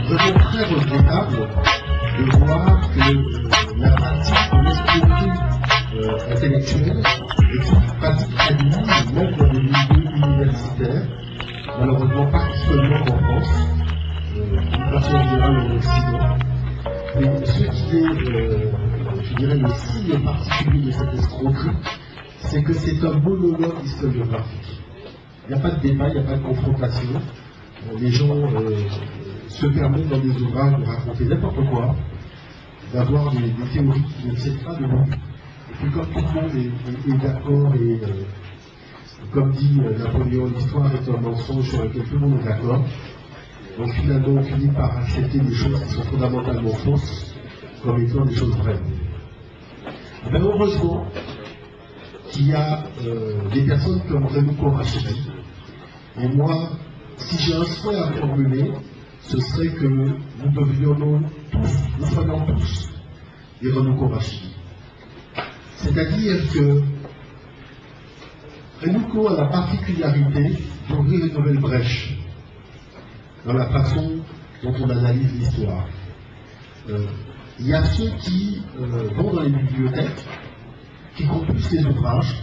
vraiment très regrettable de voir que la pratique de l'escroquerie intellectuelle est une pratique admise même dans les milieux universitaires, malheureusement pas seulement en France, d'une façon générale en Occident. Mais ce qui est, je dirais, le signe particulier de cette escroquerie, c'est que c'est un monologue historiographique. Il n'y a pas de débat, il n'y a pas de confrontation. Les gens se permettent dans des ouvrages de raconter n'importe quoi, d'avoir des théories qui ne tiennent pas debout. Et puis comme tout le monde est d'accord et comme dit Napoléon, l'histoire est un mensonge sur lequel tout le monde est d'accord. Donc finalement on finit par accepter des choses qui sont fondamentalement fausses comme étant des choses vraies. Mais heureusement qu'il y a des personnes comme Renou Korachidi. Et moi, si j'ai un souhait à formuler, ce serait que nous devenions tous, nous soyons tous des Renou Korachidi. C'est-à-dire que Renou a la particularité d'ouvrir une nouvelle brèche dans la façon dont on analyse l'histoire. Il y a ceux qui vont dans les bibliothèques, qui compulsent les ouvrages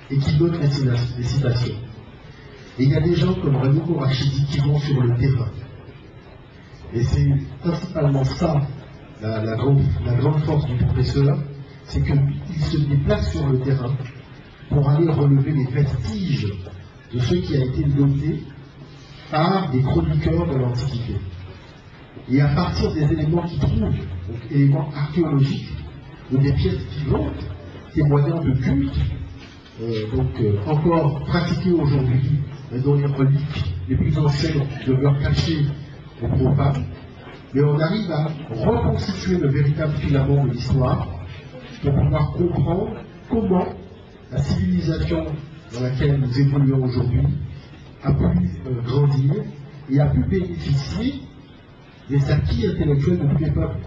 et qui donnent les citations. Et il y a des gens comme Renou Korachidi qui vont sur le terrain. Et c'est principalement ça, la grande force du professeur, c'est qu'il se déplace sur le terrain pour aller relever les vestiges de ce qui a été noté par des chroniqueurs de l'Antiquité. Et à partir des éléments qu'ils trouvent, donc éléments archéologiques, ou des pièces vivantes, témoignant de culte, encore pratiqués aujourd'hui, mais dont les reliques les plus anciennes demeurent cachées aux profanes, mais on arrive à reconstituer le véritable filament de l'histoire pour pouvoir comprendre comment la civilisation dans laquelle nous évoluons aujourd'hui a pu grandir et a pu bénéficier des acquis intellectuels de tous les peuples,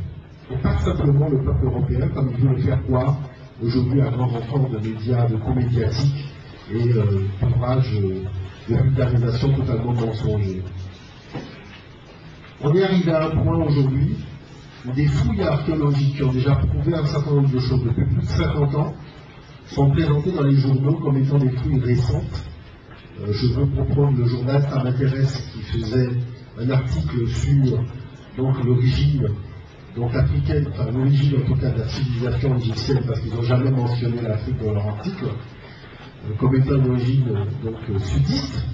et pas simplement le peuple européen, comme il veut le faire croire aujourd'hui à grand renfort de médias, de co-médiatiques et d'ouvrages de vulgarisation totalement mensongers. On est arrivé à un point aujourd'hui où des fouilles archéologiques qui ont déjà prouvé un certain nombre de choses depuis plus de 50 ans sont présentées dans les journaux comme étant des fouilles récentes. Je veux comprendre le journal Ça m'intéresse qui faisait un article sur l'origine africaine, enfin l'origine en tout cas de la civilisation égyptienne, parce qu'ils n'ont jamais mentionné l'Afrique dans leur article, comme étant une origine sudiste,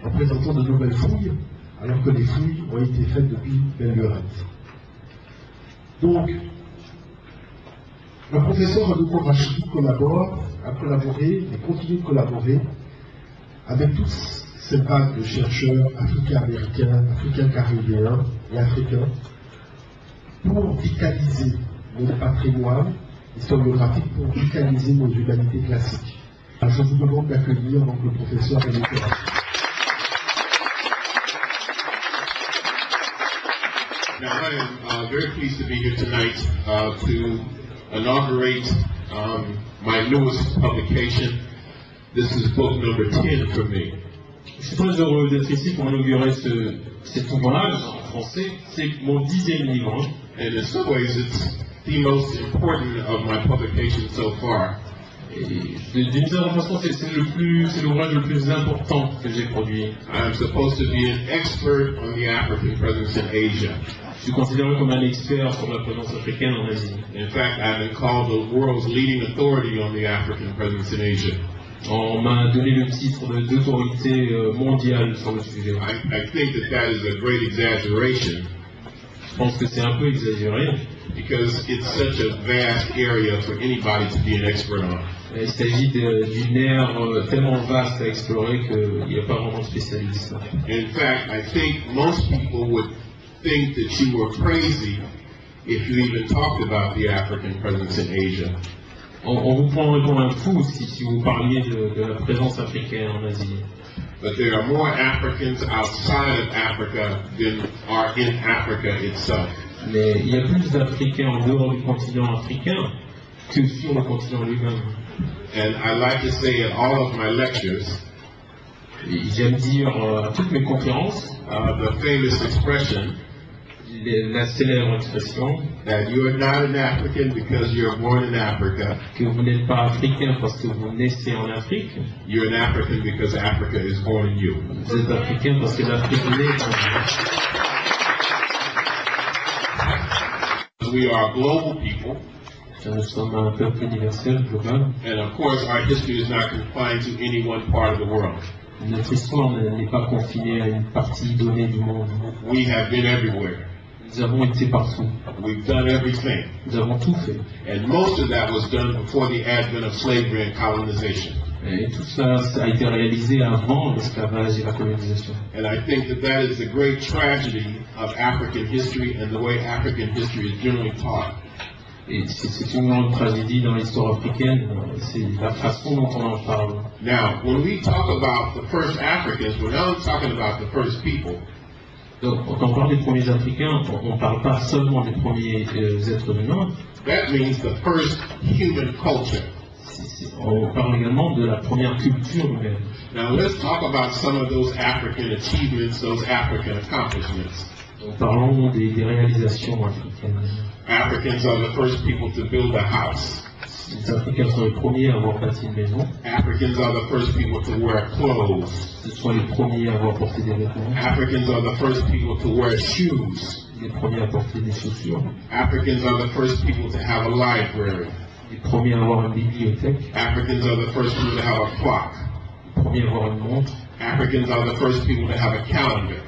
en présentant de nouvelles fouilles, alors que les fouilles ont été faites depuis belle lurette. Donc, le professeur Renou Korachidi a collaboré et continue de collaborer avec toutes ces vagues de chercheurs africains-américains, africains-caribéens et africains pour vitaliser notre patrimoine historiographique, pour vitaliser nos humanités classiques. Alors, je vous demande d'accueillir donc le professeur Renou Korachidi. Now, I am very pleased to be here tonight to inaugurate my newest publication. This is book number 10 for me. Je suis très heureux d'être ici pour inaugurer cet ouvrage en français. C'est mon 10e livre. And in some ways, it's the most important of my publications so far. D'une certaine façon, c'est l'ouvrage le plus important que j'ai produit. I'm supposed to be an expert on the African presence in Asia. Je suis considéré comme un expert sur la présence africaine en Asie. In fact, I've been called the world's leading authority on the African presence in Asia. On m'a donné le titre d'autorité mondiale sur le sujet. I think that is a great exaggeration. Je pense que c'est un peu exagéré. Because it's such a vast area for anybody to be an expert on. Il s'agit d'une aire tellement vaste à explorer qu'il n'y a pas vraiment de spécialiste. In fact, I think most people would think that you were crazy if you even talked about the African presence in Asia. On vous prendrait pour un fou si vous parliez de la présence africaine en Asie. But there are more Africans outside of Africa than are in Africa itself. Mais il y a plus d'Africains en dehors du continent africain que sur le continent lui-même. And I like to say at all of my lectures, j'aime dire à toutes mes conférences, the famous expression, la célèbre expression that you are not an African because you are born in Africa. que vous n'êtes pas africain parce que vous naissez en Afrique. You're an African because Africa is born in you. Vous êtes africain parce que l'Afrique naît en vous. We are global people. Nous sommes un peuple universel, global. And of course, our history is not confined to any one part of the world. Notre histoire n'est pas confinée à une partie donnée du monde. We have been everywhere. Nous avons été partout. We've done everything. Nous avons tout fait. And most of that was done before the advent of slavery and colonization. Et tout ça a été réalisé avant l'esclavage et la colonisation. And I think that is the great tragedy of African history and the way African history is generally taught. Et c'est une grande tragédie dans l'histoire africaine, c'est la façon dont on en parle. Now, when we talk about the first Africans, we're not talking about the first people. Donc, quand on parle des premiers Africains, on ne parle pas seulement des premiers êtres humains. That means the first human culture. On parle également de la première culture humaine. Now, let's talk about some of those African achievements, those African accomplishments. Parlons des réalisations africaines. Africans are the first people to build a house. Les Africains sont les premiers à avoir bâti une maison. Africans are the first people to wear clothes. Ce sont les premiers à avoir porté des vêtements. Africans are the first people to wear shoes. Les premiers à porter des chaussures. Africans are the first people to have a library. Les premiers à avoir une bibliothèque. Africans are the first people to have a clock. Les premiers à avoir une montre. Africans are the first people to have a calendar.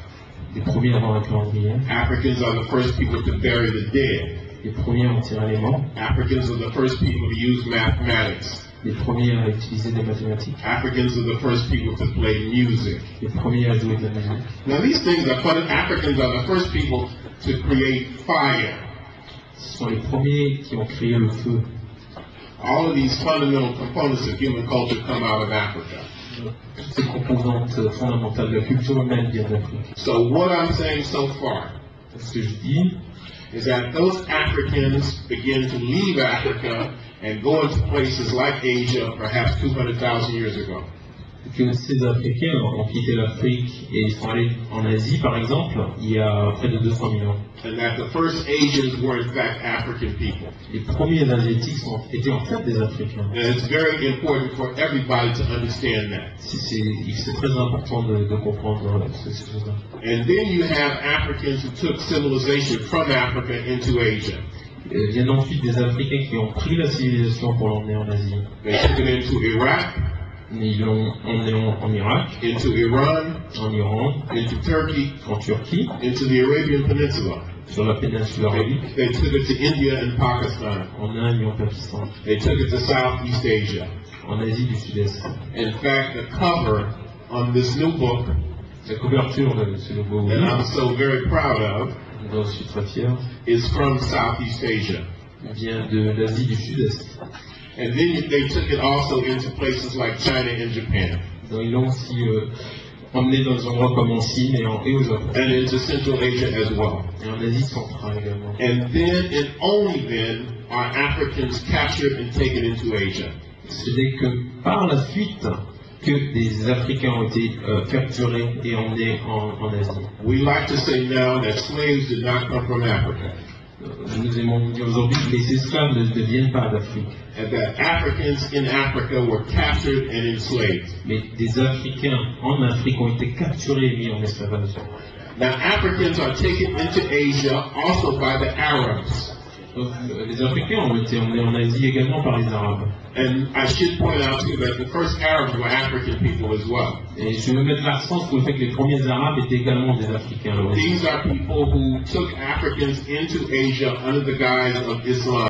Les premiers à avoir un calendrier. Africans are the first people to bury the dead. Les premiers à en tirer les morts. Africans are the first people to use mathematics. Les premiers à utiliser des mathématiques. Africans are the first people to play music. Les premiers à jouer de la musique. Now these things are fun. Africans are the first people to create fire. Ce sont les premiers qui ont créé le feu. All of these fundamental components of human culture come out of Africa. Toutes ces composantes fondamentales de la culture humaine viennent d'Afrique. So what I'm saying so far Ce que je dis, is that those Africans begin to leave Africa and go into places like Asia perhaps 200,000 years ago. que ces Africains ont quitté l'Afrique et ils sont allés en Asie, par exemple, il y a près de 200 000 ans. And that the first Asians were in fact African people. Les premiers Asiatiques étaient en fait des Africains. And it's very important for everybody to understand that. C'est très important de comprendre ces choses-là. And then you have Africans who took civilization from Africa into Asia. Il y a ensuite des Africains qui ont pris la civilisation pour l'emmener en Asie. They took it into Iraq. Ils l'ont emmené en Irak, into Iran, en Iran, into Turkey, en Turquie, into the Arabian Peninsula. sur la péninsule arabique, They took it to India and Pakistan. en Inde et en Pakistan, They took it to Southeast Asia. en Asie du Sud-Est. In fact, the cover on this new book La couverture de ce nouveau that I'm livre, so very proud of dont je suis très fier, is from Southeast Asia. vient de l'Asie du Sud-Est. And then they took it also into places like China and Japan. Donc ils l'ont aussi emmené dans des endroits comme en Chine et au Japon. And into Central Asia as well. Et en Asie centrale également. And then, and only then, are Africans captured and taken into Asia. Ce n'est que par la suite que des Africains ont été capturés et emmenés en Asie. We like to say now that slaves did not come from Africa. Nous aimons dire aujourd'hui que les esclaves ne viennent pas d'Afrique. And that Africans in Africa were captured and enslaved. Mais des Africains en Afrique ont été capturés et mis en esclavage. Now Africans are taken into Asia also by the Arabs. Donc, les Africains ont été emmenés en Asie également par les Arabes. And I should point out too that the first Arabs were African people as well. Et je veux mettre l'accent sur le fait que les premiers Arabes étaient également des Africains. These are people who took Africans into Asia under the guise of Islam.